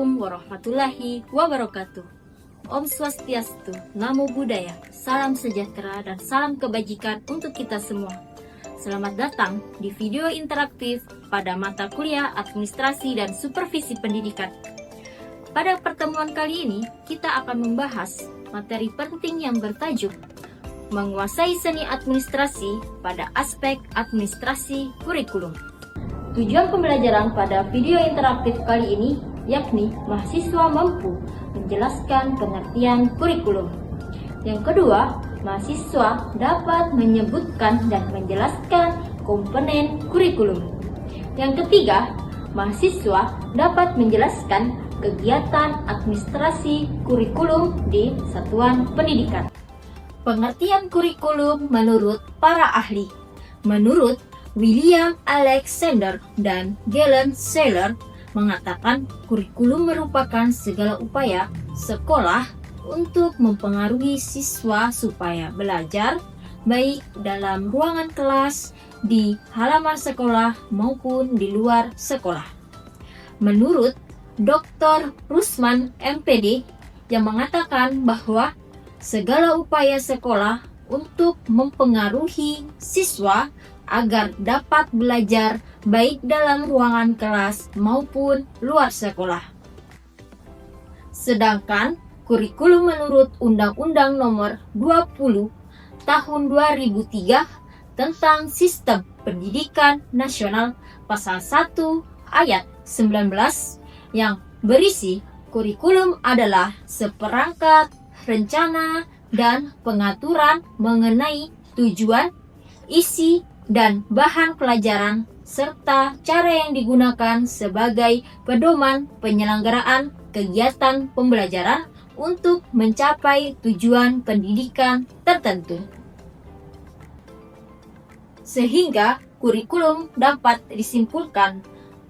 Assalamualaikum warahmatullahi wabarakatuh. Om Swastiastu, Namo Buddhaya, salam sejahtera dan salam kebajikan untuk kita semua. Selamat datang di video interaktif pada mata kuliah Administrasi dan Supervisi Pendidikan. Pada pertemuan kali ini, kita akan membahas materi penting yang bertajuk Menguasai Seni Administrasi pada Aspek Administrasi Kurikulum. Tujuan pembelajaran pada video interaktif kali ini yakni mahasiswa mampu menjelaskan pengertian kurikulum. Yang kedua, mahasiswa dapat menyebutkan dan menjelaskan komponen kurikulum. Yang ketiga, mahasiswa dapat menjelaskan kegiatan administrasi kurikulum di satuan pendidikan. Pengertian kurikulum menurut para ahli. Menurut William Alexander dan Galen Saylor mengatakan kurikulum merupakan segala upaya sekolah untuk mempengaruhi siswa supaya belajar baik dalam ruangan kelas, di halaman sekolah maupun di luar sekolah. Menurut Dr. Rusman MPD yang mengatakan bahwa segala upaya sekolah untuk mempengaruhi siswa agar dapat belajar baik dalam ruangan kelas maupun luar sekolah. Sedangkan kurikulum menurut Undang-Undang Nomor 20 Tahun 2003 tentang Sistem Pendidikan Nasional Pasal 1 Ayat 19 yang berisi kurikulum adalah seperangkat rencana dan pengaturan mengenai tujuan, isi, dan bahan pelajaran serta cara yang digunakan sebagai pedoman penyelenggaraan kegiatan pembelajaran untuk mencapai tujuan pendidikan tertentu. Sehingga kurikulum dapat disimpulkan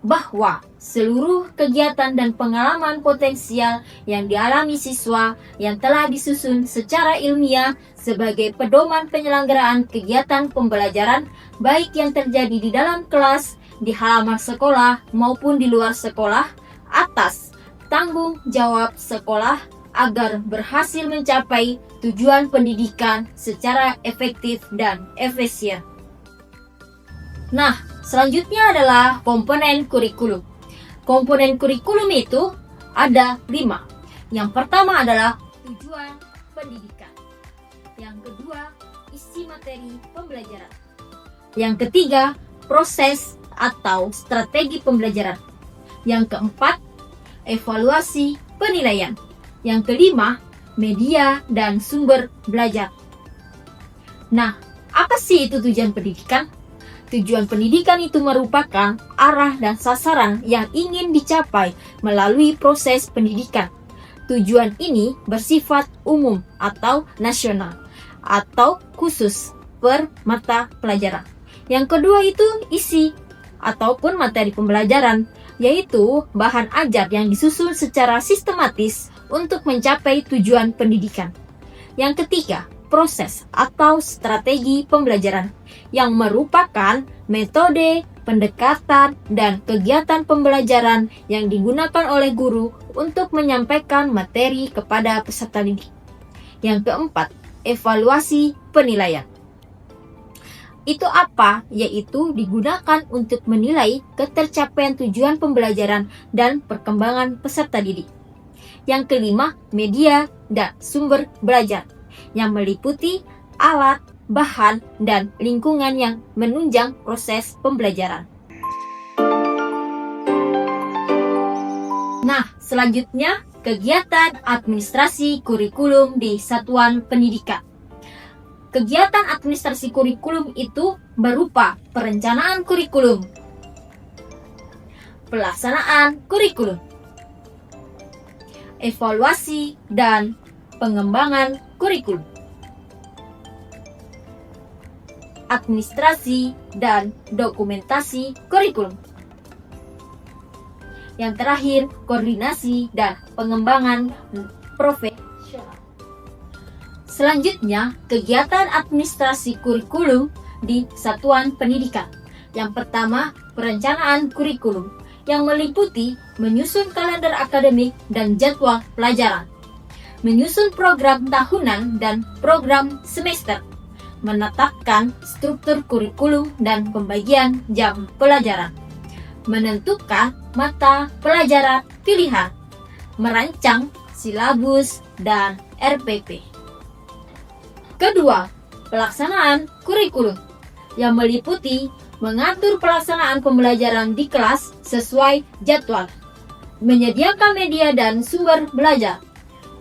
bahwa seluruh kegiatan dan pengalaman potensial yang dialami siswa yang telah disusun secara ilmiah sebagai pedoman penyelenggaraan kegiatan pembelajaran baik yang terjadi di dalam kelas, di halaman sekolah maupun di luar sekolah atas tanggung jawab sekolah agar berhasil mencapai tujuan pendidikan secara efektif dan efisien. Nah, selanjutnya adalah komponen kurikulum. Komponen kurikulum itu ada 5. Yang pertama adalah tujuan pendidikan. Yang kedua, isi materi pembelajaran. Yang ketiga, proses atau strategi pembelajaran. Yang keempat, evaluasi penilaian. Yang kelima, media dan sumber belajar. Nah, apa sih itu tujuan pendidikan? Tujuan pendidikan itu merupakan arah dan sasaran yang ingin dicapai melalui proses pendidikan. Tujuan ini bersifat umum atau nasional atau khusus per mata pelajaran. Yang kedua itu isi ataupun materi pembelajaran, yaitu bahan ajar yang disusun secara sistematis untuk mencapai tujuan pendidikan. Yang ketiga, proses atau strategi pembelajaran yang merupakan metode, pendekatan, dan kegiatan pembelajaran yang digunakan oleh guru untuk menyampaikan materi kepada peserta didik. Yang keempat, evaluasi penilaian. Itu apa? Yaitu digunakan untuk menilai ketercapaian tujuan pembelajaran dan perkembangan peserta didik. Yang kelima, media dan sumber belajar yang meliputi alat, bahan, dan lingkungan yang menunjang proses pembelajaran. Nah, selanjutnya kegiatan administrasi kurikulum di satuan pendidikan. Kegiatan administrasi kurikulum itu berupa perencanaan kurikulum, pelaksanaan kurikulum, evaluasi dan pengembangan kurikulum, administrasi dan dokumentasi kurikulum. Yang terakhir, koordinasi dan pengembangan profesional. Selanjutnya, kegiatan administrasi kurikulum di satuan pendidikan. Yang pertama, perencanaan kurikulum. yang meliputi menyusun kalender akademik dan jadwal pelajaran, menyusun program tahunan dan program semester, menetapkan struktur kurikulum dan pembagian jam pelajaran, menentukan mata pelajaran pilihan, merancang silabus dan RPP. Kedua, pelaksanaan kurikulum yang meliputi mengatur pelaksanaan pembelajaran di kelas sesuai jadwal, menyediakan media dan sumber belajar,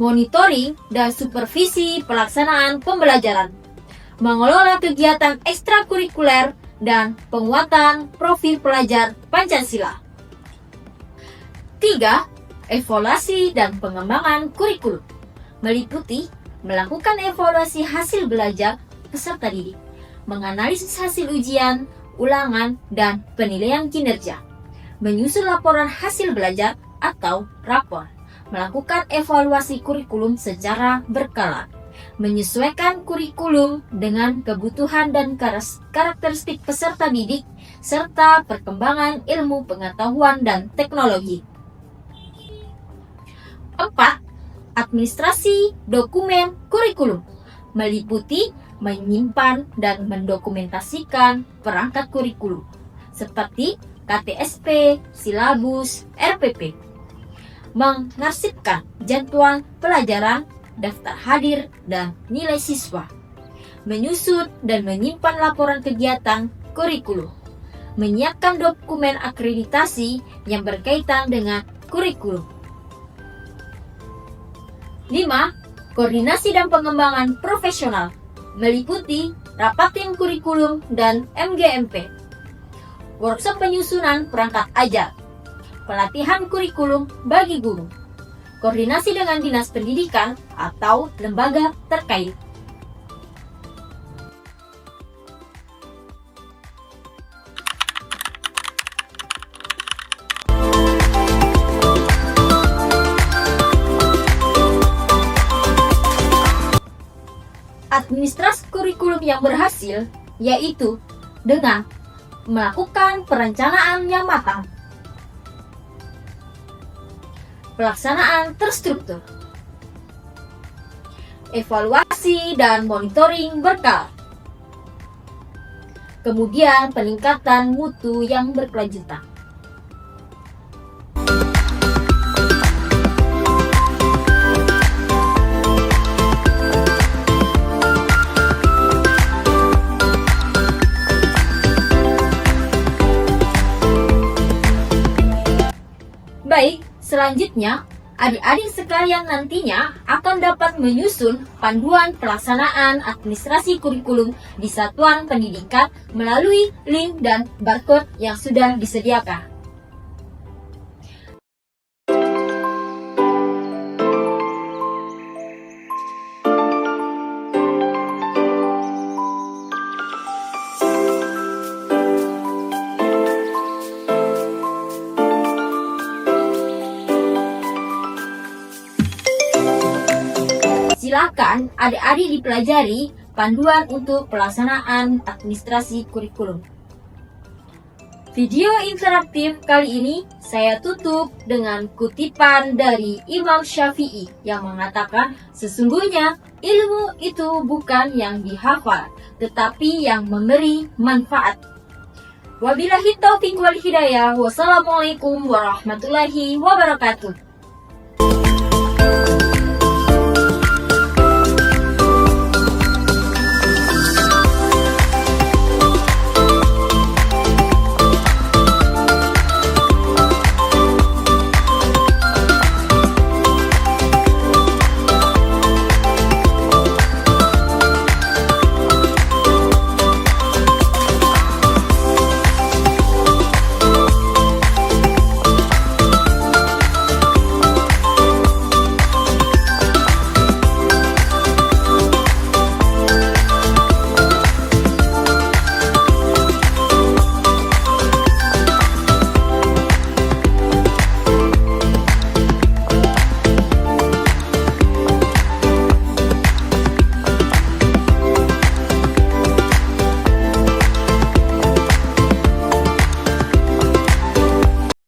monitoring dan supervisi pelaksanaan pembelajaran, mengelola kegiatan ekstrakurikuler dan penguatan profil pelajar Pancasila. 3. Evaluasi dan pengembangan kurikulum meliputi melakukan evaluasi hasil belajar peserta didik, menganalisis hasil ujian, ulangan, dan penilaian kinerja, menyusun laporan hasil belajar atau rapor, melakukan evaluasi kurikulum secara berkala, menyesuaikan kurikulum dengan kebutuhan dan karakteristik peserta didik, serta perkembangan ilmu pengetahuan dan teknologi. 4. Administrasi dokumen kurikulum meliputi menyimpan dan mendokumentasikan perangkat kurikulum seperti KTSP, silabus, RPP, mengarsipkan jadwal pelajaran, daftar hadir, dan nilai siswa, menyusun dan menyimpan laporan kegiatan kurikulum, menyiapkan dokumen akreditasi yang berkaitan dengan kurikulum. 5. Koordinasi dan pengembangan profesional meliputi rapat tim kurikulum dan MGMP, workshop penyusunan perangkat ajar, pelatihan kurikulum bagi guru, koordinasi dengan dinas pendidikan atau lembaga terkait. Administrasi kurikulum yang berhasil yaitu dengan melakukan perencanaan yang matang, pelaksanaan terstruktur, evaluasi dan monitoring berkala, kemudian peningkatan mutu yang berkelanjutan. Baik, selanjutnya, adik-adik sekalian nantinya akan dapat menyusun panduan pelaksanaan administrasi kurikulum di satuan pendidikan melalui link dan barcode yang sudah disediakan. Silakan adik-adik dipelajari panduan untuk pelaksanaan administrasi kurikulum. Video interaktif kali ini saya tutup dengan kutipan dari Imam Syafi'i yang mengatakan sesungguhnya ilmu itu bukan yang dihafal, tetapi yang memberi manfaat. Wabillahi taufiq wal hidayah. Wassalamualaikum warahmatullahi wabarakatuh.